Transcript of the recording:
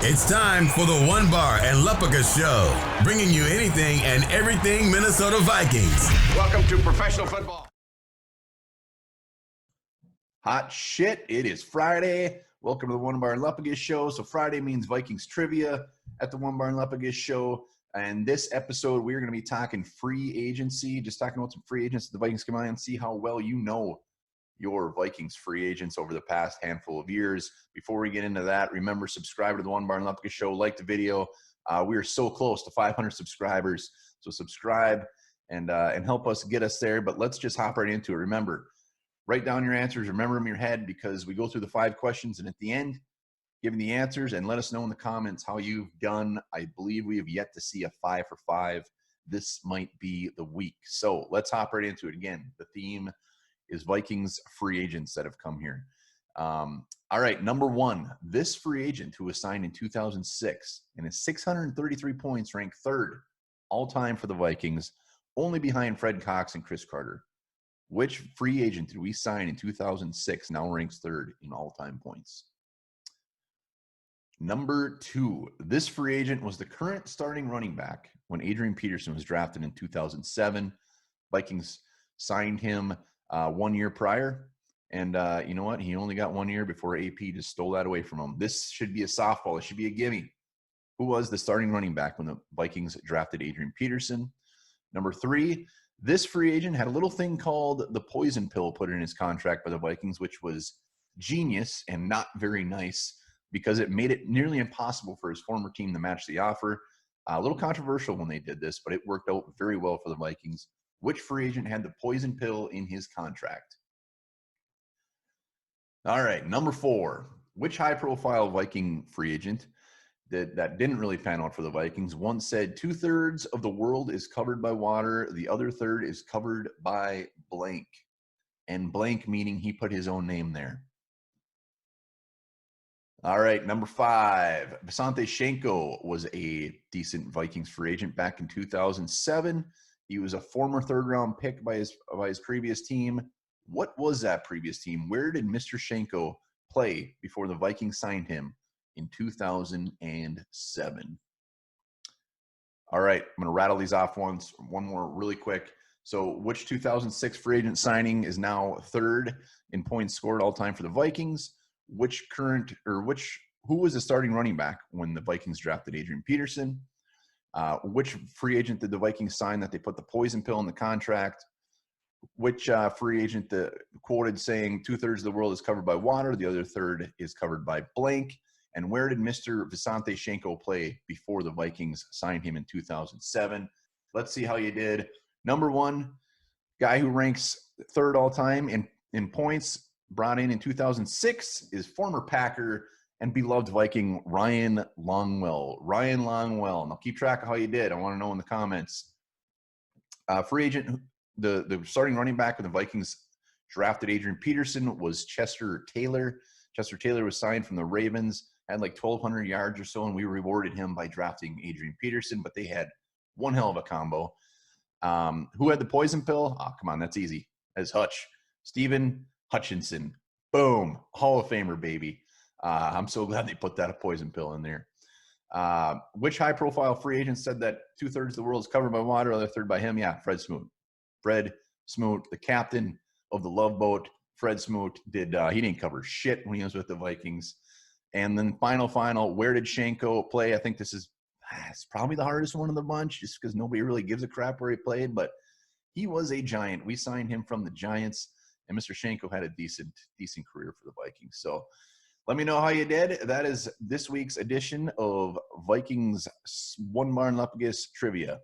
It's time for the One Bar and Lupica Show, bringing you anything and everything Minnesota Vikings. Welcome to professional football. Hot shit, it is Friday. Welcome to the One Bar and Lupica Show. So Friday means Vikings trivia at the One Bar and Lupica Show. And this episode, we're going to be talking free agency, just talking about some free agents that the Vikings come out and see how well you know your Vikings free agents over the past handful of years. Before we get into that, remember, subscribe to the One Bar and Lupica Show, like the video. We are so close to 500 subscribers, so subscribe and help us get us there. But let's just hop right into it. Remember, write down your answers, remember them in your head, because we go through the 5 questions, and at the end, give me the answers and let us know in the comments how you've done. I believe we have yet to see a 5 for 5. This might be the week. So let's hop right into it. Again, the theme is Vikings free agents that have come here. All right, number 1, this free agent who was signed in 2006 and is 633 points, ranked 3rd all-time for the Vikings, only behind Fred Cox and Chris Carter. Which free agent did we sign in 2006, now ranks 3rd in all-time points? Number 2, this free agent was the current starting running back when Adrian Peterson was drafted in 2007. Vikings signed him 1 year prior, and you know what? He only got 1 year before AP just stole that away from him. This should be a softball. It should be a gimme. Who was the starting running back when the Vikings drafted Adrian Peterson? Number 3, this free agent had a little thing called the poison pill put in his contract by the Vikings, which was genius and not very nice because it made it nearly impossible for his former team to match the offer. A little controversial when they did this, but it worked out very well for the Vikings. Which free agent had the poison pill in his contract? All right, number 4. Which high-profile Viking free agent that didn't really pan out for the Vikings once said 2/3 of the world is covered by water, the other third is covered by blank, and blank meaning he put his own name there. All right, number 5. Visanthe Shenko was a decent Vikings free agent back in 2007. He was a former 3rd-round pick by his previous team. What was that previous team? Where did Mr. Shenko play before the Vikings signed him in 2007? All right, I'm going to rattle these off one more really quick. So which 2006 free agent signing is now 3rd in points scored all time for the Vikings? Who was the starting running back when the Vikings drafted Adrian Peterson? Which free agent did the Vikings sign that they put the poison pill in the contract? Which free agent quoted saying 2/3 of the world is covered by water, the other third is covered by blank? And where did Mr. Visanthe Shenko play before the Vikings signed him in 2007? Let's see how you did. Number 1, guy who ranks 3rd all time in points, brought in 2006, is former Packer and beloved Viking Ryan Longwell. Ryan Longwell. Now keep track of how you did. I want to know in the comments. Free agent, the starting running back when the Vikings drafted Adrian Peterson was Chester Taylor. Chester Taylor was signed from the Ravens, had like 1,200 yards or so, and we rewarded him by drafting Adrian Peterson, but they had one hell of a combo. Who had the poison pill? Oh, come on, that's easy. That's Hutch. Steven Hutchinson. Boom. Hall of Famer, baby. I'm so glad they put that poison pill in there. Which high-profile free agent said that 2/3 of the world is covered by water, other third by him? Yeah, Fred Smoot. Fred Smoot, the captain of the Love Boat. Fred Smoot he didn't cover shit when he was with the Vikings. And then final, where did Shenko play? I think it's probably the hardest one of the bunch, just because nobody really gives a crap where he played, but he was a Giant. We signed him from the Giants, and Mr. Shenko had a decent career for the Vikings. So let me know how you did. That is this week's edition of Vikings One Bar and Lupica Trivia.